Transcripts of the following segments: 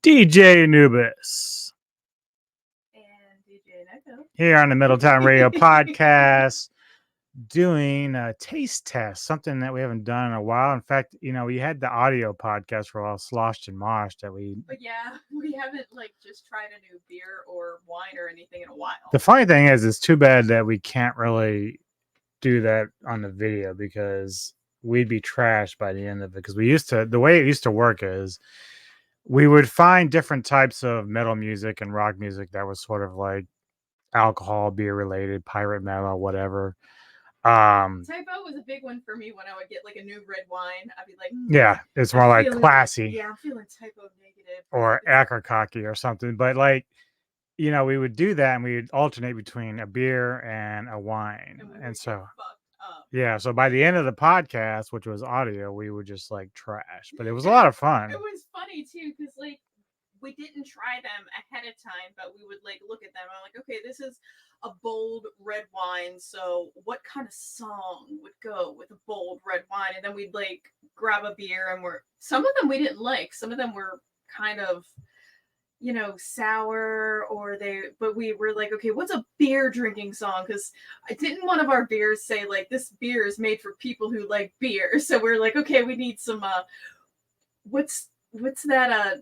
DJ Anubis and DJ Neko here on the Middletown Radio Podcast, doing a taste test, something that we haven't done in a while. In fact, we had the audio podcast for a while, Sloshed and Moshed, that we. But yeah, we haven't just tried a new beer or wine or anything in a while. The funny thing is, it's too bad that we can't really do that on the video because we'd be trashed by the end of it. Because the way it used to work is, we would find different types of metal music and rock music that was sort of like alcohol, beer related, pirate metal, whatever. Typo was a big one for me when I would get a new red wine. I'd be like, yeah, it's more like classy. I'm feeling typo negative. Or Akerkaki or something. But we would do that and we would alternate between a beer and a wine. And so yeah, so by the end of the podcast, which was audio, we would just trash. But it was a lot of fun. It was funny too, because we didn't try them ahead of time, but we would look at them. I'm like, okay, this is a bold red wine. So what kind of song would go with a bold red wine? And then we'd grab a beer, and some of them we didn't like. Some of them were kind of sour, but we were like, okay, what's a beer drinking song? Because I didn't one of our beers say this beer is made for people who like beer. So we're like, okay, we need some what's that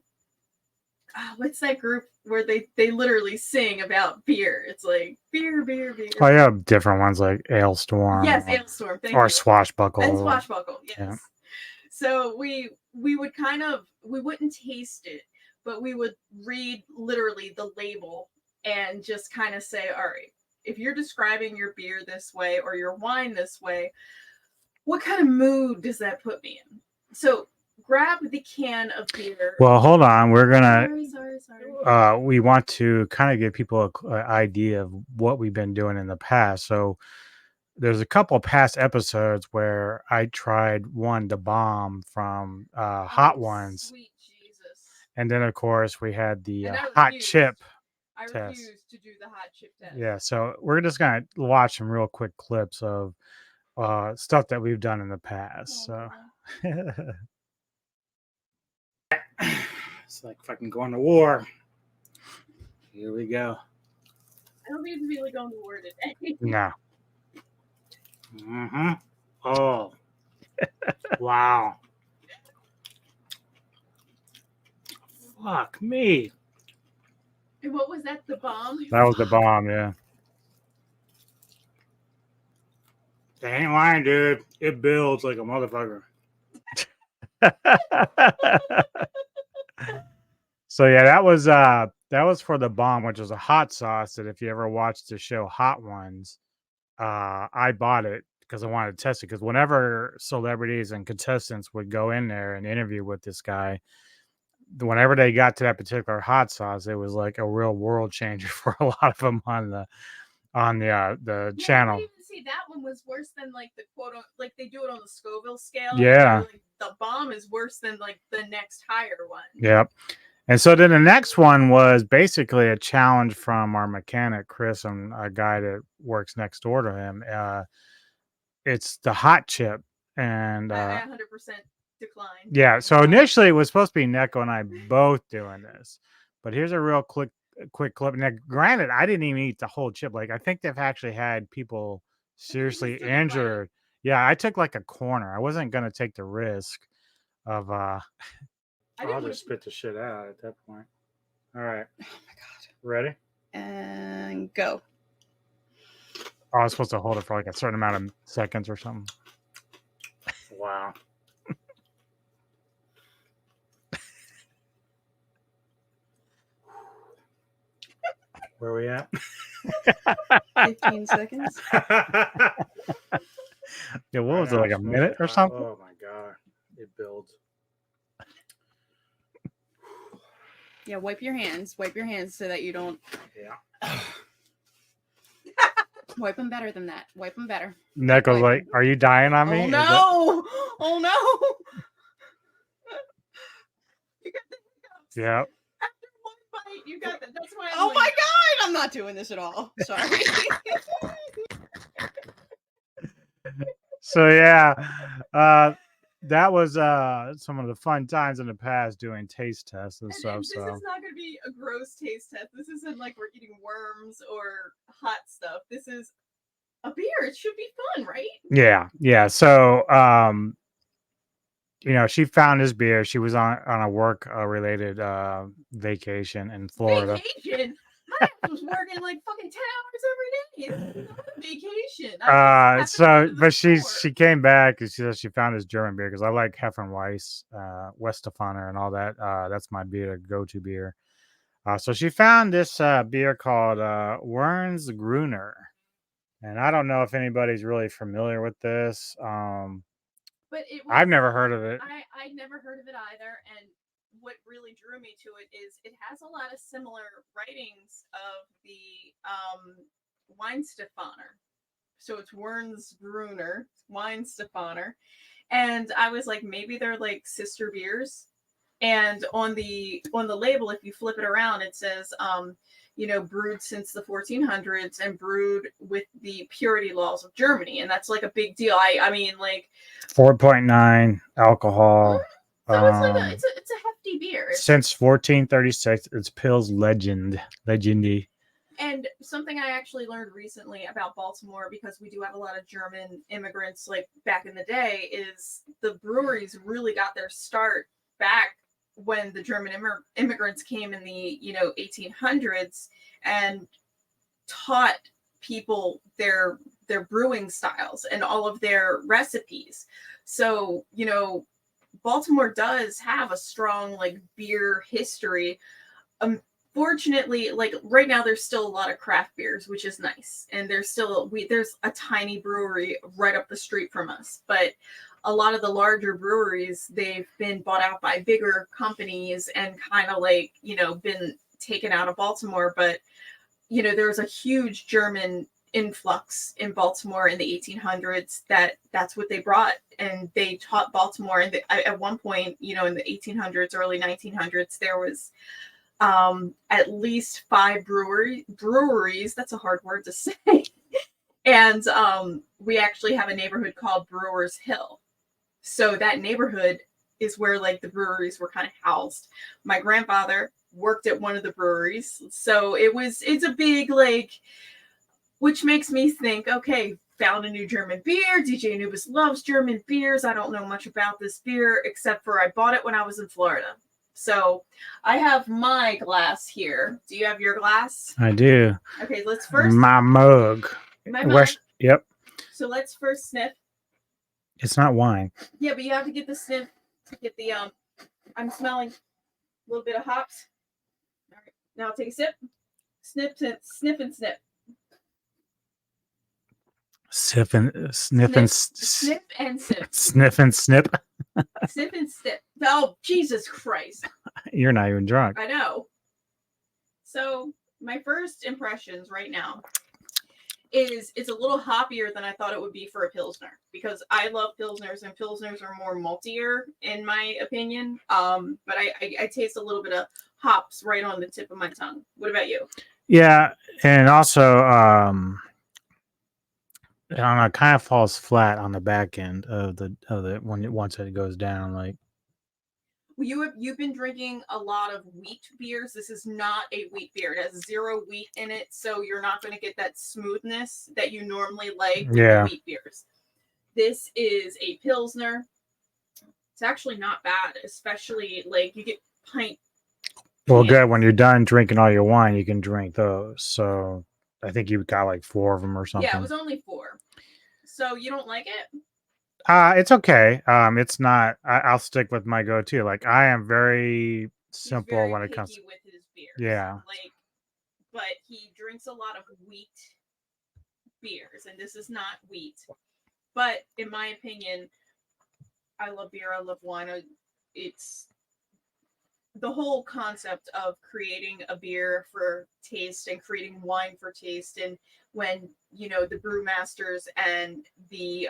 group where they literally sing about beer? It's like beer. Oh yeah, different ones like Ailstorm. Yes, Ailstorm. Or Swashbuckle. And Swashbuckle, yes. Yeah. So we would we wouldn't taste it, but we would read literally the label and just kind of say, all right, if you're describing your beer this way or your wine this way, what kind of mood does that put me in? So grab the can of beer. Well, hold on. We're going to... Sorry. We want to kind of give people an idea of what we've been doing in the past. So there's a couple of past episodes where I tried the bomb from Hot Ones. Sweet Jesus. And then, of course, we had the hot chip test. I refused to do the hot chip test. Yeah, so we're just going to watch some real quick clips of stuff that we've done in the past. So it's like fucking going to war. Here we go. I don't need to be going to war today. No. Mm-hmm. Oh. Wow. Fuck me. And what was that? The bomb? That was the bomb, yeah. They ain't lying, dude. It builds like a motherfucker. So yeah, that was for the bomb, which was a hot sauce that if you ever watched the show Hot Ones, I bought it because I wanted to test it. Because whenever celebrities and contestants would go in there and interview with this guy, whenever they got to that particular hot sauce, it was like a real world changer for a lot of them on the channel. I even see that one was worse than the quote, they do it on the Scoville scale. Yeah. The bomb is worse than the next higher one. Yep. And so then the next one was basically a challenge from our mechanic, Chris, and a guy that works next door to him. It's the hot chip. And I 100% declined. Yeah. So initially it was supposed to be Neko and I both doing this. But here's a real quick clip. Now, granted, I didn't even eat the whole chip. I think they've actually had people seriously injured. Yeah, I took a corner. I wasn't going to take the risk of... I'll just spit the shit out at that point. All right. Oh, my God. Ready? And go. Oh, I was supposed to hold it for a certain amount of seconds or something. Wow. Where are we at? 15 seconds. Yeah, what was it, a minute or something? Oh my God. It builds. Yeah, wipe your hands. Wipe your hands so that you don't. Yeah. Wipe them better than that. Wipe them better. Neko's are you dying on me? Oh no! Oh no! You got the hiccups. Yeah. After one bite, you got that. That's why. Oh my God! I'm not doing this at all. Sorry. So yeah, that was some of the fun times in the past doing taste tests and stuff. And this So is not going to be a gross taste test. This isn't like we're eating worms or hot stuff. This is a beer. It should be fun, right? yeah. So she found this beer. She was on a work related vacation in Florida. Vacation. My ass was working like fucking 10 hours every day. It's not a vacation. I just happened to go to the But she store. came back and she said she found this German beer because I like Hefeweiss, Westfaner, and all that. That's my beer, go-to beer. So she found this beer called Wernesgruner, and I don't know if anybody's really familiar with this. But it was I've never heard of it. I never heard of it either. And what really drew me to it is it has a lot of similar writings of the Weinstefaner. So it's Wernesgruner, Weinstefaner. And I was like, maybe they're like sister beers. And on the label, if you flip it around, it says brewed since the 1400s and brewed with the purity laws of Germany. And that's like a big deal. I mean, like 4.9 alcohol. so it's like it's a hefty beer. Since 1436, it's Pils legendy. And something I actually learned recently about Baltimore, because we do have a lot of German immigrants like back in the day, is the breweries really got their start back when the German immigrants came in the 1800s and taught people their brewing styles and all of their recipes. So Baltimore does have a strong like beer history. Fortunately, like right now there's still a lot of craft beers, which is nice, and there's a tiny brewery right up the street from us, but a lot of the larger breweries, they've been bought out by bigger companies and kind of like been taken out of Baltimore. But there was a huge German influx in Baltimore in the 1800s that's what they brought, and they taught Baltimore. And at one point, in the 1800s, early 1900s, there was at least 5 breweries. That's a hard word to say. And we actually have a neighborhood called Brewers Hill. So that neighborhood is where like the breweries were kind of housed. My grandfather worked at one of the breweries. So it's a big like, which makes me think, okay, found a new German beer. DJ Anubis loves German beers. I don't know much about this beer except for I bought it when I was in Florida. So I have my glass here. Do you have your glass? I do. Okay, let's first. My mug. My mug. Yep. So let's first sniff. It's not wine. Yeah, but you have to get the sniff to get the I'm smelling a little bit of hops. All right, now I'll take a sip. Sniff and snip. Sniff and Sniff and sip. Sniff and snip. Sniff and snip. Oh, Jesus Christ. You're not even drunk. I know. So my first impressions right now is it's a little hoppier than I thought it would be for a Pilsner, because I love Pilsners, and Pilsners are more maltier in my opinion. But I taste a little bit of hops right on the tip of my tongue. What about you? Yeah, and also I don't know, it kind of falls flat on the back end of the once it goes down. Like you've been drinking a lot of wheat beers. This is not a wheat beer. It has 0 wheat in it, so you're not going to get that smoothness that you normally like with the wheat beers. This is a Pilsner. It's actually not bad, especially like you get pint. Well, good. When you're done drinking all your wine, you can drink those. So I think you got like 4 of them or something. Yeah, it was only 4. So you don't like it? It's okay. It's not. I'll stick with my go-to. Like I am very simple very when it comes with his beers. Yeah. Like, but he drinks a lot of wheat beers, and this is not wheat. But in my opinion, I love beer. I love wine. It's the whole concept of creating a beer for taste and creating wine for taste. And when the brewmasters and the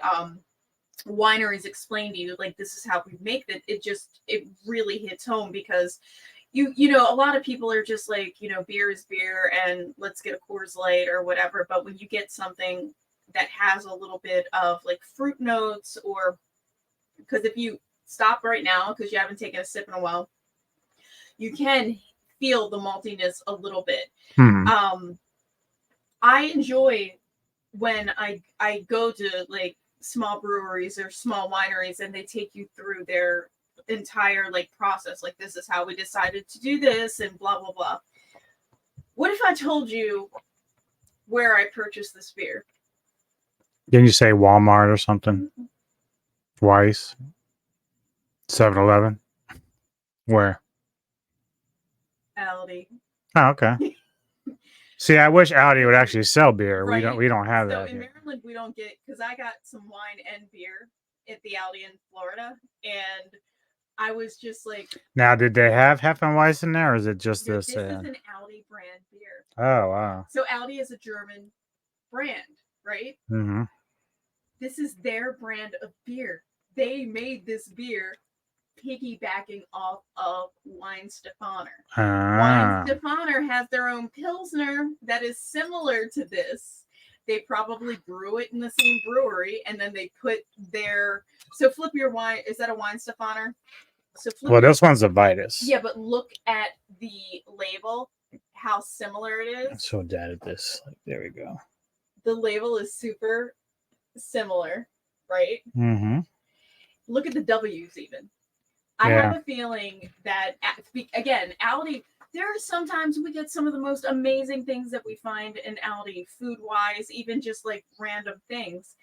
wineries explain to you like this is how we make it, it really hits home, because a lot of people are just like beer is beer and let's get a Coors Light or whatever. But when you get something that has a little bit of like fruit notes or because if you stop right now because you haven't taken a sip in a while, you can feel the maltiness a little bit. I enjoy when I go to like small breweries or small wineries and they take you through their entire like process. Like, this is how we decided to do this and blah, blah, blah. What if I told you where I purchased this beer? Didn't you say Walmart or something? Twice? 7-Eleven? Where? Aldi. Oh, okay. See, I wish Audi would actually sell beer. Right. We don't have So that in here. Maryland, we don't get, because I got some wine and beer at the Aldi in Florida, and I was just like, Now, did they have Hefeweizen there, or is it just no, this? this is an Aldi brand beer. Oh, wow. So Aldi is a German brand, right? Mm-hmm. This is their brand of beer. They made this beer piggybacking off of Weihenstephaner. Weihenstephaner has their own Pilsner that is similar to this. They probably brew it in the same brewery, and then they put their... So flip your wine. Is that a Weihenstephaner? So flip Well, this one's a Vitus. Yeah, but look at the label, how similar it I'm is. so bad at this. There we go. The label is super similar, right? Mm-hmm. Look at the W's even. I have a feeling that, again, Aldi, there are sometimes we get some of the most amazing things that we find in Aldi, food-wise, even just like random things.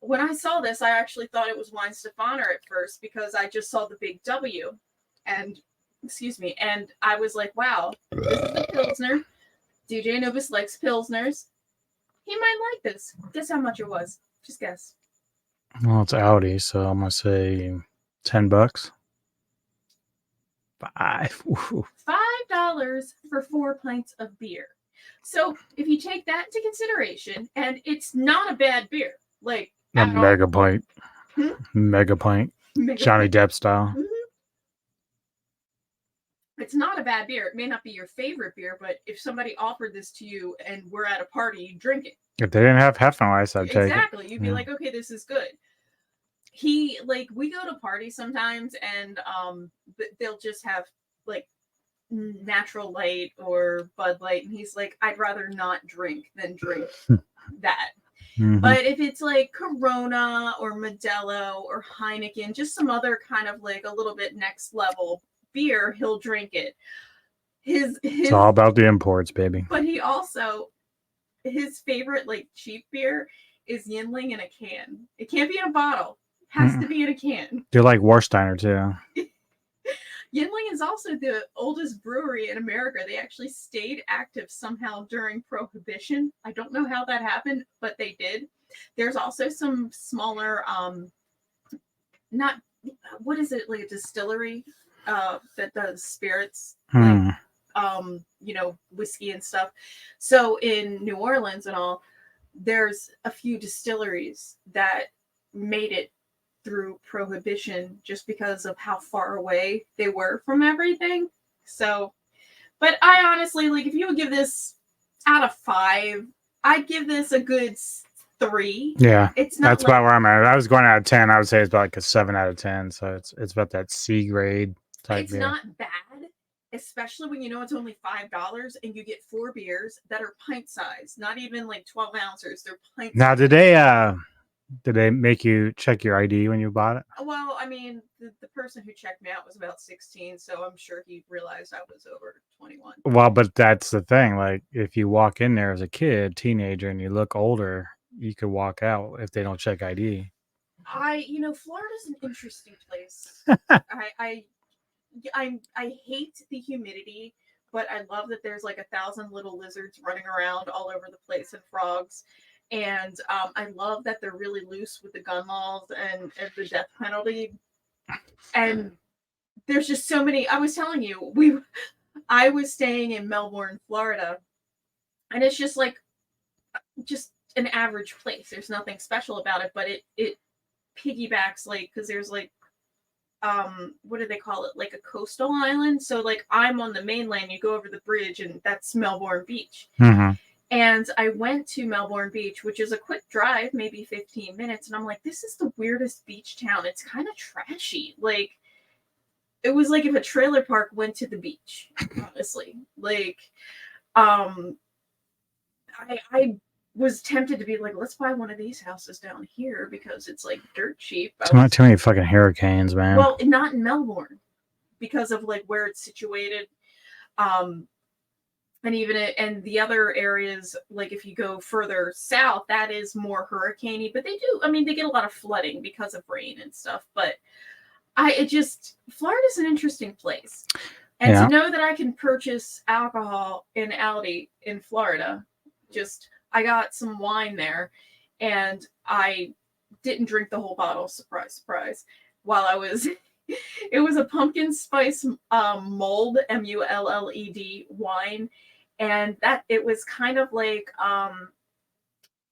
When I saw this, I actually thought it was Weihenstephaner at first because I just saw the big W. And, excuse me, and I was like, wow, this is a Pilsner. DJ Anubis likes Pilsners. He might like this. Guess how much it was. Just guess. Well, it's Audi, so I'm going to say $10. $5 for 4 pints of beer. So if you take that into consideration, and it's not a bad beer, like a mega pint, mega pint, Johnny Depp style. Mm-hmm. It's not a bad beer. It may not be your favorite beer, but if somebody offered this to you and we're at a party, you drink it. If they didn't have Hefeweizen, I'd take it. Exactly. You'd be like, okay, this is good. We go to parties sometimes, and they'll just have like Natural Light or Bud Light, and he's like, I'd rather not drink than drink that. Mm-hmm. But if it's like Corona or Modelo or Heineken, just some other kind of like a little bit next level beer, he'll drink it. It's all about the imports, baby. But he also, his favorite like cheap beer is Yinling in a can. It can't be in a bottle. It has to be in a can. They're like Warsteiner too. Yinling is also the oldest brewery in America. They actually stayed active somehow during Prohibition. I don't know how that happened, but they did. There's also some smaller, not, what is it, like a distillery that does spirits, like, whiskey and stuff. So in New Orleans and all, there's a few distilleries that made it through Prohibition just because of how far away they were from everything. So, but I honestly, like, if you would give this out of 5, I'd give this a good 3. Yeah, it's not. That's about where I'm at. If I was going out of 10, I would say it's about like a 7 out of 10. So it's about that C grade type. It's beer. Not bad, especially when you know it's only $5 and you get 4 beers that are pint size, not even like 12 ounces. They're pint. Now, did they make you check your ID when you bought it? Well, I mean, the person who checked me out was about 16, so I'm sure he realized I was over 21. Well, but that's the thing. Like, if you walk in there as a kid, teenager, and you look older, you could walk out if they don't check ID. Florida's an interesting place. I hate the humidity, but I love that there's like 1,000 little lizards running around all over the place and frogs. And I love that they're really loose with the gun laws and the death penalty. And there's just so many. I was telling you, I was staying in Melbourne, Florida, and it's just like just an average place. There's nothing special about it, but it piggybacks, like, because there's like what do they call it? Like a coastal island. So like I'm on the mainland, you go over the bridge, and that's Melbourne Beach. Mm-hmm. And I went to Melbourne Beach, which is a quick drive, maybe 15 minutes. And I'm like, this is the weirdest beach town. It's kind of trashy. Like, it was like if a trailer park went to the beach, honestly. Like, I was tempted to be like, let's buy one of these houses down here because it's like dirt cheap. Too many fucking hurricanes, man. Well, not in Melbourne because of like where it's situated. And even and the other areas, like if you go further south, that is more hurricaney. But they do, I mean, they get a lot of flooding because of rain and stuff. But Florida's an interesting place. And to know that I can purchase alcohol in Aldi in Florida, I got some wine there, and I didn't drink the whole bottle. Surprise, surprise. While I was, it was a pumpkin spice mulled MULLED wine. And that it was kind of like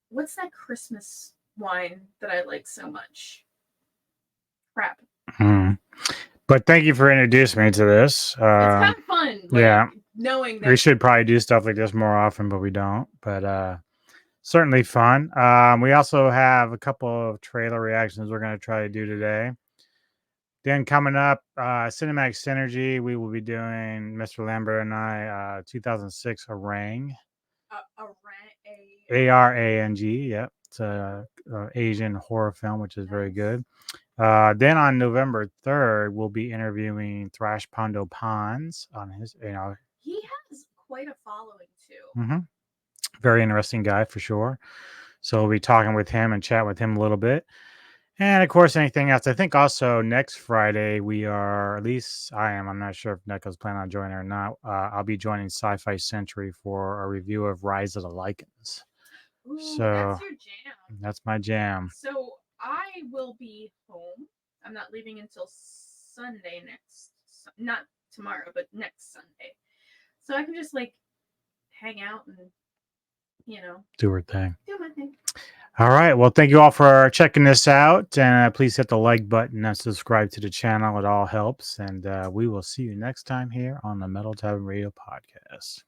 what's that Christmas wine that I like so much? Crap. But thank you for introducing me to this. It's kind of fun. Like, knowing that we should probably do stuff like this more often, but we don't. But certainly fun. We also have a couple of trailer reactions we're going to try to do today. Then coming up, Cinematic Synergy, we will be doing, Mr. Lambert and I, 2006 Arang. A-R-A-N-G, yep. It's a Asian horror film, which is very good. Then on November 3rd, we'll be interviewing Thrash Pondo Pons on his, He has quite a following too. Mm-hmm. Very interesting guy for sure. So we'll be talking with him and chat with him a little bit. And of course, anything else. I think also next Friday we are, at least I am. I'm not sure if Neko's planning on joining or not. I'll be joining Sci-Fi Century for a review of Rise of the Lycans. Ooh, so that's your jam. That's my jam. So I will be home. I'm not leaving until Sunday not tomorrow, but next Sunday. So I can just like hang out and do her thing. Do my thing. All right. Well, thank you all for checking this out. And please hit the like button and subscribe to the channel. It all helps. And we will see you next time here on the Metal Tavern Radio Podcast.